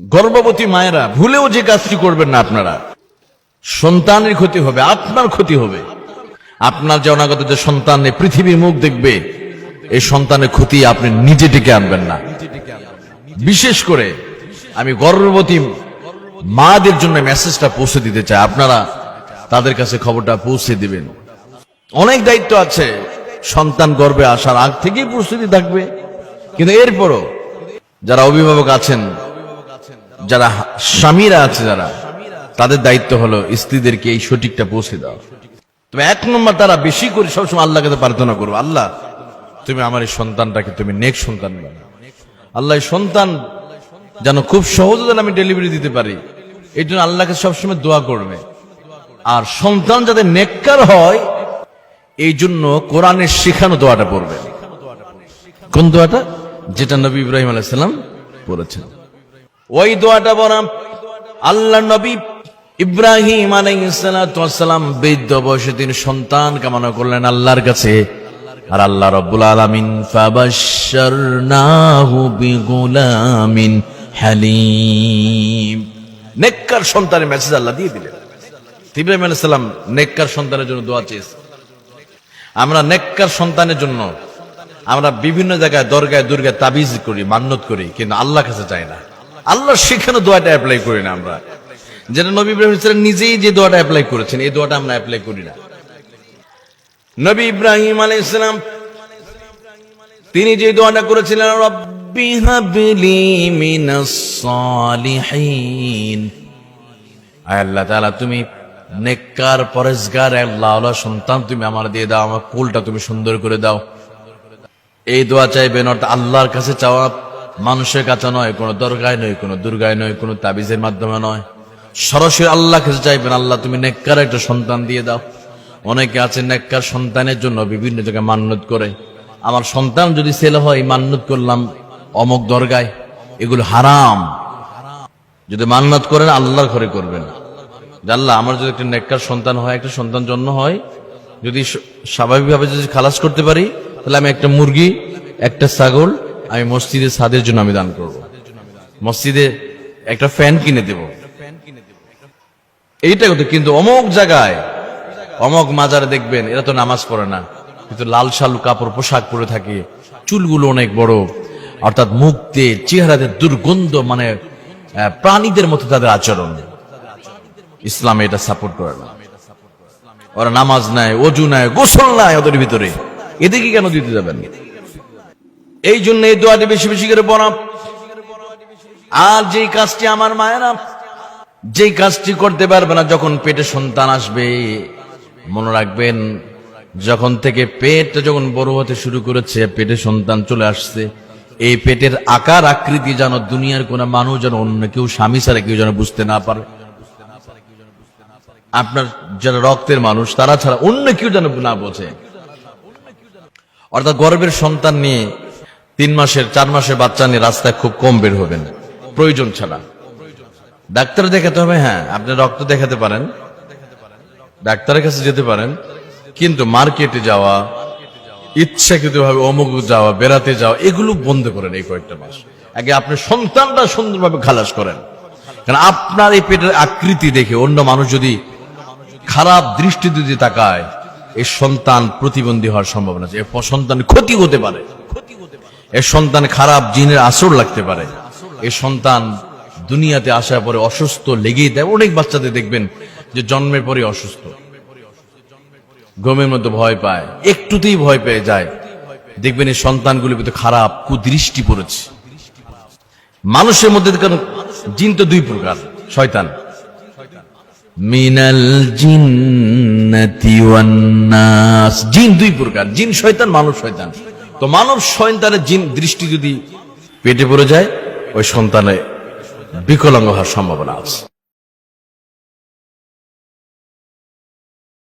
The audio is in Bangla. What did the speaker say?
গর্ভবতী মায়েরা ভুলেও যে কাজটি করবেন না, আপনারা সন্তানের ক্ষতি হবে, আপনার ক্ষতি হবে। আপনার যে অনাগত যে সন্তান এই পৃথিবীর মুখ দেখবে, এই সন্তানের ক্ষতি আপনি নিজে ডেকে আনবেন না। বিশেষ করে আমি গর্ভবতী মাদের জন্য মেসেজটা পৌঁছে দিতে চাই, আপনারা তাদের কাছে খবরটা পৌঁছে দিবেন। অনেক দায়িত্ব আছে, সন্তান গর্ভে আসার আগ থেকেই প্রস্তুতি থাকবে, কিন্তু এরপরও যারা অভিভাবক আছেন, যারা স্বামীরা আছে, যারা তাদের দায়িত্ব হলো স্ত্রীদেরকে এই সঠিকটা পৌঁছে দেওয়া। তবে এক নম্বর তারা বেশি করে সবসময় আল্লাহকে প্রার্থনা করবো, আল্লাহ তুমি আমার এই সন্তানটাকে তুমি নেক সন্তান বানাও। আল্লাহ এই সন্তান যেন খুব সহজে যেন আমি ডেলিভারি দিতে পারি, এই জন্য আল্লাহকে সবসময় দোয়া করবে। আর সন্তান যাতে নেককার হয় এই জন্য কোরআনের শেখানো দোয়াটা পড়বে। কোন দোয়াটা? যেটা নবী ইব্রাহিম আলাইহিস সালাম পড়েছেন, ওই দোয়াটা বলা। আল্লাহ নবী ইব্রাহিম আলাইহিস সালাম বৃদ্ধ বয়সে তিনি সন্তান কামনা করলেন আল্লাহর কাছে, আর আল্লাহ রাব্বুল আলামিন ফাবাশশারনাহু বিগুলামিন হালিম, নেককার সন্তানের মেসেজ আল্লাহ দিয়ে দিলেন। ইব্রাহিম আলাইহিস সালাম নেককার সন্তানের জন্য দোয়া চেয়েছেন। আমরা নেককার সন্তানের জন্য আমরা বিভিন্ন জায়গায় দরগায় দুর্গায় তাবিজ করি, মান্নত করি, কিন্তু আল্লাহর কাছে চাই না। আল্লাহর সেখানে দোয়াটা অ্যাপ্লাই করি না আমরা, যেটা নবী ইব্রাহিম সালাম নিজেই যে দোয়াটা অ্যাপ্লাই করেছেন, এই দোয়াটা আমরা অ্যাপ্লাই করি না। নবী ইব্রাহিম আলাইহিস সালাম তিনি যে দোয়াটা করেছিলেন, রব্বি হাবলি মিনাস সালিহিন, আল্লাহ তাআলা তুমি নেককার পরেজগার আল্লাহওয়ালা সন্তান তুমি আমার দিয়ে দাও, আমার কোলটা তুমি সুন্দর করে দাও। এই দোয়া চাইবেন, অর্থাৎ আল্লাহর কাছে চাওয়া, মানুষের কাছে নয়, কোনো দরগায় নয়, কোনো দুর্গায় নয়, কোনো তাবিজের মাধ্যমে নয়, সরাসরি আল্লাহর কাছে চাইবেন, আল্লাহ তুমি নেককার একটা সন্তান দিয়ে দাও। অনেকে আছে নেককার সন্তানের জন্য বিভিন্ন জায়গায় মান্নত করে, আমার সন্তান যদি ছেলে হয় মান্নত করলাম অমুক দরগায়, এগুলো হারাম। যদি মান্নত করেন আল্লাহর ঘরে করবেন, আল্লাহ আমার যদি একটা নেককার সন্তান হয়, একটা সন্তান জন্ম হয়, যদি স্বাভাবিকভাবে যদি খালাস করতে পারি, তাহলে আমি একটা মুরগি, একটা ছাগল আমি মসজিদে ছাদের জন্য আমি দান করব, মসজিদে একটা ফ্যান কিনে দেব, এইটা কথা। কিন্তু অমুক জায়গায় অমুক মাজারে দেখবেন এরা তো নামাজ পড়ে না, কিন্তু লাল শালু কাপড় পোশাক পরে থাকে, চুলগুলো অনেক বড়, অর্থাৎ মুখতে চেহারাতে দুর্গন্ধ, মানে প্রাণীদের মতো তাদের আচরণ। ইসলামে এটা সাপোর্ট করে না। ওরা নামাজ নাই, অজু নাই, গোসল নাই ওদের ভিতরে, এদিকে কেন দিতে যাবেন? এই জন্য এই দোয়াটি বেশি বেশি করে পড়া। আর যেই কাজটি আমার মায়েরা যেই কাজটি করতে পারবে না, যখন পেটে সন্তান আসবে, মনে রাখবেন যখন থেকে পেটটা যখন বড় হতে শুরু করেছে, পেটে সন্তান চলে আসছে, এই পেটের আকার আকৃতি যেন দুনিয়ার কোন মানুষ যেন অন্য কেউ, স্বামী ছাড়া কেউ যেন বুঝতে না পারে। আপনার যারা রক্তের মানুষ তারা ছাড়া অন্য কেউ যেন না বোঝে। অর্থাৎ গর্ভের সন্তান নিয়ে 3 মাসের 4 মাসের বাচ্চা নিয়ে রাস্তায় খুব কম বের হবেন, প্রয়োজন ছাড়া। ডাক্তার দেখাতে হবে, হ্যাঁ আপনি রক্ত দেখাতে পারেন, ডাক্তারের কাছে যেতে পারেন, কিন্তু মার্কেটে যাওয়া, ইচ্ছাকৃতভাবে অমুক যাওয়া, বেড়াতে যাওয়া, এগুলো বন্ধ করেন এই কয়েকটা মাস। আগে আপনি সন্তানটা সুন্দরভাবে খালাস করেন, কারণ আপনার এই পেটের আকৃতি দেখে অন্য মানুষ যদি খারাপ দৃষ্টি যদি তাকায়, এই সন্তান প্রতিবন্ধী হওয়ার সম্ভাবনা আছে, সন্তান ক্ষতি হতে পারে, এই সন্তান খারাপ জিনের আসর লাগতে পারে, এই সন্তান দুনিয়াতে আসার পরে অসুস্থ লেগেই দেয়। অনেক বাচ্চাদের দেখবেন যে জন্মের পরে অসুস্থ, ঘুমের মধ্যে ভয় পায়, একটুতেই ভয় পেয়ে যায়, দেখবেন এই সন্তানগুলির ভিতরে খারাপ কুদৃষ্টি পড়েছে। মানুষের মধ্যে জিন তো 2 প্রকার, শয়তান, মিনাল জিন্নাতি ওয়ান নাস, জিন 2 প্রকার, জিন শয়তান, মানব শয়তান। তো মানব শয়তানের জিন দৃষ্টি যদি পেটে পড়ে যায়, ওই সন্তানে বিকলাঙ্গ হওয়ার সম্ভাবনা আছে।